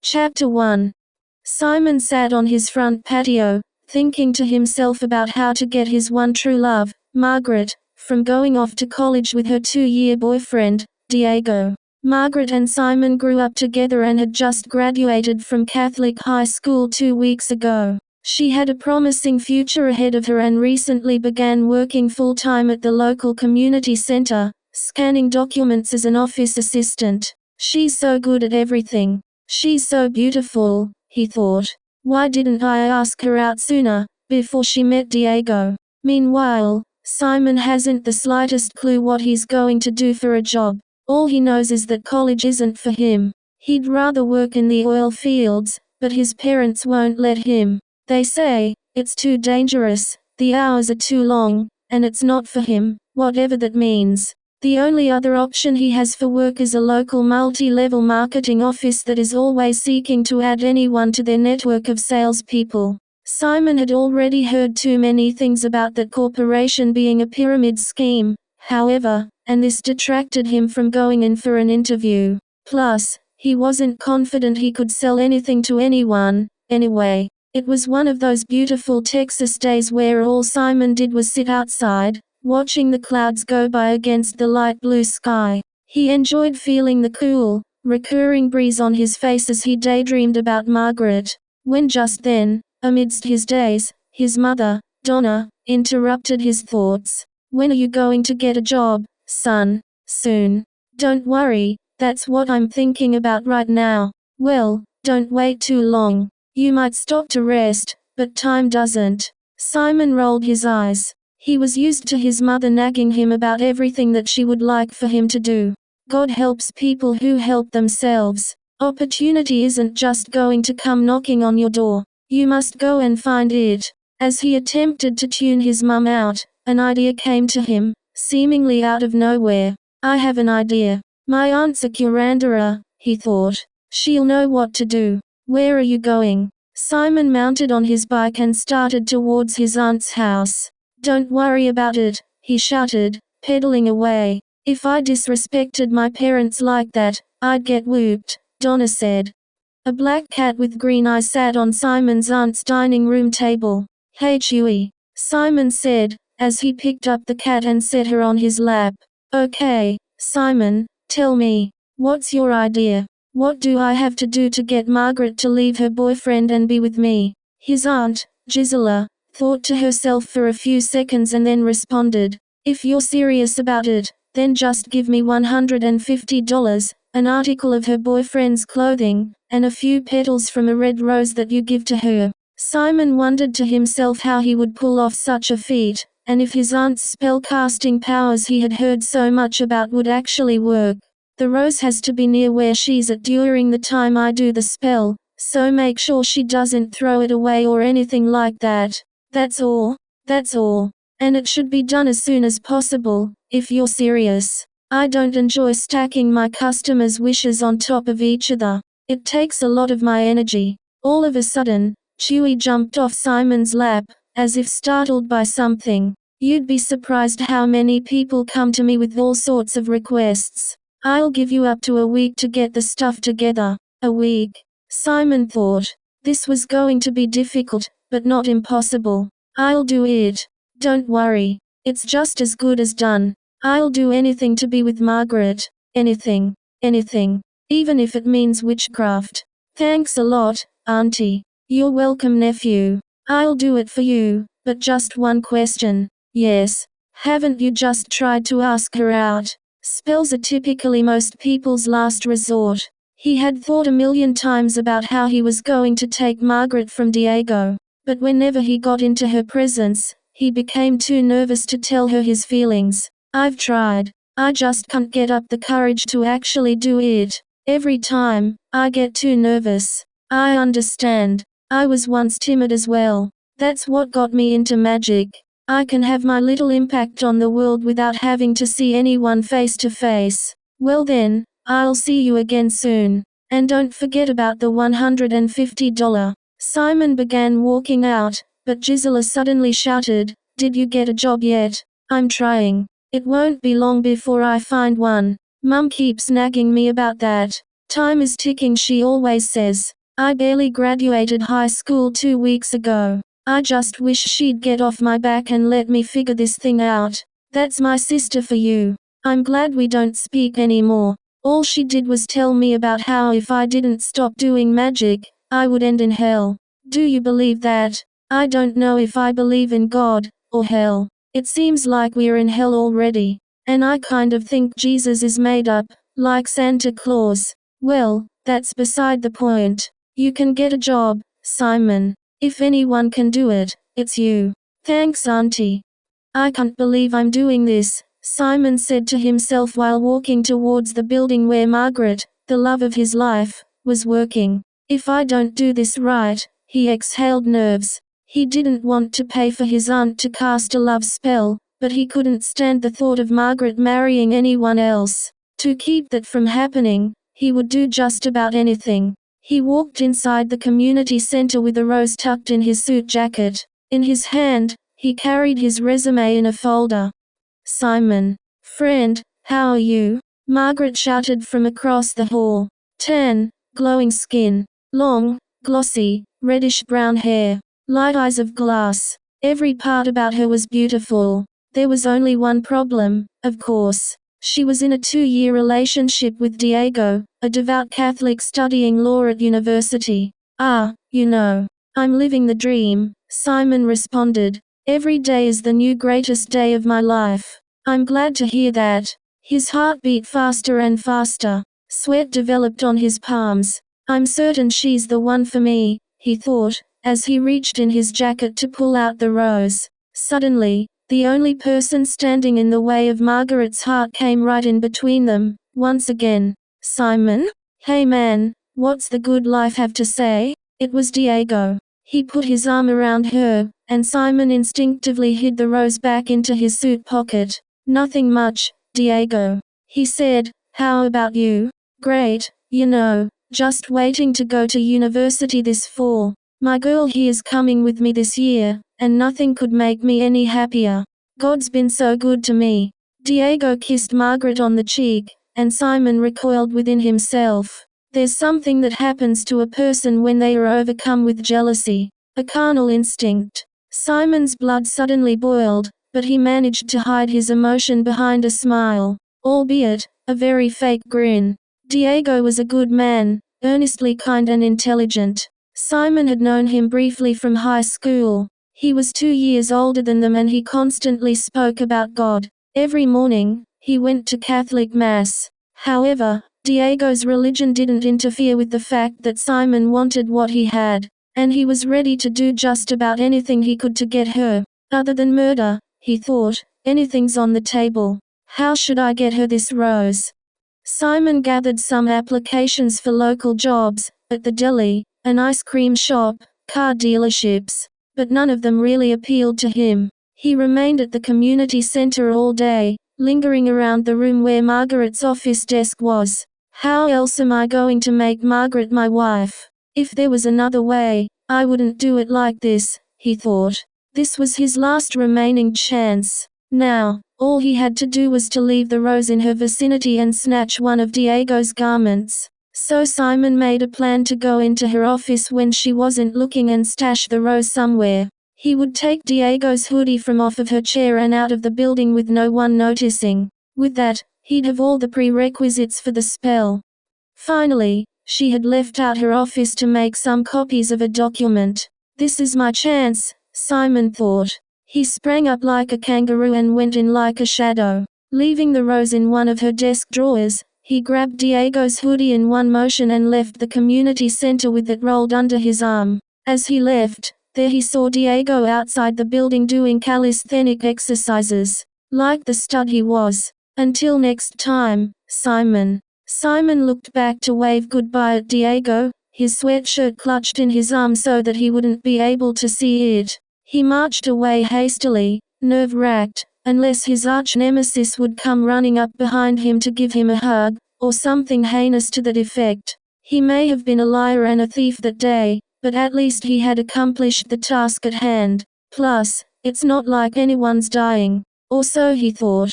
Chapter 1. Simon sat on his front patio, thinking to himself about how to get his one true love, Margaret, from going off to college with her 2-year boyfriend, Diego. Margaret and Simon grew up together and had just graduated from Catholic high school 2 weeks ago. She had a promising future ahead of her and recently began working full-time at the local community center, scanning documents as an office assistant. She's so good at everything. She's so beautiful, he thought. Why didn't I ask her out sooner, before she met Diego? Meanwhile, Simon hasn't the slightest clue what he's going to do for a job. All he knows is that college isn't for him. He'd rather work in the oil fields, but his parents won't let him. They say, it's too dangerous, the hours are too long, and it's not for him, whatever that means. The only other option he has for work is a local multi-level marketing office that is always seeking to add anyone to their network of salespeople. Simon had already heard too many things about that corporation being a pyramid scheme, however, and this detracted him from going in for an interview. Plus, he wasn't confident he could sell anything to anyone, anyway. It was one of those beautiful Texas days where all Simon did was sit outside, watching the clouds go by against the light blue sky. He enjoyed feeling the cool, recurring breeze on his face as he daydreamed about Margaret. When just then, amidst his days, his mother, Donna, interrupted his thoughts. "When are you going to get a job, son?" "Soon. Don't worry, that's what I'm thinking about right now." "Well, don't wait too long. You might stop to rest, but time doesn't." Simon rolled his eyes. He was used to his mother nagging him about everything that she would like for him to do. God helps people who help themselves. Opportunity isn't just going to come knocking on your door. You must go and find it. As he attempted to tune his mum out, an idea came to him, seemingly out of nowhere. "I have an idea. My aunt's a curandera," he thought. "She'll know what to do." "Where are you going?" Simon mounted on his bike and started towards his aunt's house. "Don't worry about it," he shouted, pedaling away. "If I disrespected my parents like that, I'd get whooped," Donna said. A black cat with green eyes sat on Simon's aunt's dining room table. "Hey Chewy," Simon said, as he picked up the cat and set her on his lap. "Okay, Simon, tell me, what's your idea? What do I have to do to get Margaret to leave her boyfriend and be with me?" His aunt, Gisela, thought to herself for a few seconds and then responded, "If you're serious about it, then just give me $150, an article of her boyfriend's clothing, and a few petals from a red rose that you give to her." Simon wondered to himself how he would pull off such a feat, and if his aunt's spell-casting powers he had heard so much about would actually work. "The rose has to be near where she's at during the time I do the spell, so make sure she doesn't throw it away or anything like that. That's all. That's all. And it should be done as soon as possible, if you're serious. I don't enjoy stacking my customers' wishes on top of each other. It takes a lot of my energy." All of a sudden, Chewy jumped off Simon's lap, as if startled by something. "You'd be surprised how many people come to me with all sorts of requests. I'll give you up to a week to get the stuff together." A week? Simon thought. This was going to be difficult, but not impossible. "I'll do it. Don't worry. It's just as good as done. I'll do anything to be with Margaret. Anything. Anything. Even if it means witchcraft." "Thanks a lot, Auntie." "You're welcome, nephew. I'll do it for you, but just one question." "Yes. Haven't you just tried to ask her out?" Spells are typically most people's last resort. He had thought a million times about how he was going to take Margaret from Diego, but whenever he got into her presence, he became too nervous to tell her his feelings. "I've tried. I just can't get up the courage to actually do it. Every time, I get too nervous." "I understand. I was once timid as well. That's what got me into magic. I can have my little impact on the world without having to see anyone face to face." "Well then, I'll see you again soon. And don't forget about the $150. Simon began walking out, but Gisela suddenly shouted, "Did you get a job yet?" "I'm trying. It won't be long before I find one. Mum keeps nagging me about that." Time is ticking, she always says. I barely graduated high school 2 weeks ago. I just wish she'd get off my back and let me figure this thing out. That's my sister for you. I'm glad we don't speak anymore. All she did was tell me about how if I didn't stop doing magic, I would end in hell. Do you believe that? I don't know if I believe in God or hell. It seems like we're in hell already. And I kind of think Jesus is made up, like Santa Claus. Well, that's beside the point. You can get a job, Simon. If anyone can do it, it's you. Thanks, Auntie. I can't believe I'm doing this, Simon said to himself while walking towards the building where Margaret, the love of his life, was working. If I don't do this right, he exhaled nerves. He didn't want to pay for his aunt to cast a love spell, but he couldn't stand the thought of Margaret marrying anyone else. To keep that from happening, he would do just about anything. He walked inside the community center with a rose tucked in his suit jacket. In his hand, he carried his resume in a folder. Simon. Friend, how are you? Margaret shouted from across the hall. Tan, glowing skin. Long, glossy, reddish-brown hair. Light eyes of glass. Every part about her was beautiful. There was only one problem, of course. She was in a 2-year relationship with Diego, a devout Catholic studying law at university. You know. I'm living the dream, Simon responded. Every day is the new greatest day of my life. I'm glad to hear that. His heart beat faster and faster. Sweat developed on his palms. I'm certain she's the one for me, he thought, as he reached in his jacket to pull out the rose. Suddenly, the only person standing in the way of Margaret's heart came right in between them, once again. Simon? Hey man, what's the good life have to say? It was Diego. He put his arm around her, and Simon instinctively hid the rose back into his suit pocket. Nothing much, Diego. He said, how about you? Great, you know, just waiting to go to university this fall. My girl here's coming with me this year, and nothing could make me any happier. God's been so good to me. Diego kissed Margaret on the cheek, and Simon recoiled within himself. There's something that happens to a person when they are overcome with jealousy. A carnal instinct. Simon's blood suddenly boiled, but he managed to hide his emotion behind a smile, albeit a very fake grin. Diego was a good man, earnestly kind and intelligent. Simon had known him briefly from high school. He was 2 years older than them and he constantly spoke about God. Every morning, he went to Catholic Mass. However, Diego's religion didn't interfere with the fact that Simon wanted what he had, and he was ready to do just about anything he could to get her. Other than murder, he thought, anything's on the table. How should I get her this rose? Simon gathered some applications for local jobs, at the deli, an ice cream shop, car dealerships, but none of them really appealed to him. He remained at the community center all day, lingering around the room where Margaret's office desk was. How else am I going to make Margaret my wife? If there was another way, I wouldn't do it like this, he thought. This was his last remaining chance. Now, all he had to do was to leave the rose in her vicinity and snatch one of Diego's garments. So Simon made a plan to go into her office when she wasn't looking and stash the rose somewhere. He would take Diego's hoodie from off of her chair and out of the building with no one noticing. With that, he'd have all the prerequisites for the spell. Finally, she had left out her office to make some copies of a document. This is my chance, Simon thought. He sprang up like a kangaroo and went in like a shadow. Leaving the rose in one of her desk drawers, he grabbed Diego's hoodie in one motion and left the community center with it rolled under his arm. As he left, there he saw Diego outside the building doing calisthenic exercises. Like the stud he was. Until next time, Simon. Simon looked back to wave goodbye at Diego, his sweatshirt clutched in his arm so that he wouldn't be able to see it. He marched away hastily, nerve-wracked, unless his arch-nemesis would come running up behind him to give him a hug, or something heinous to that effect. He may have been a liar and a thief that day, but at least he had accomplished the task at hand. Plus, it's not like anyone's dying. Or so he thought.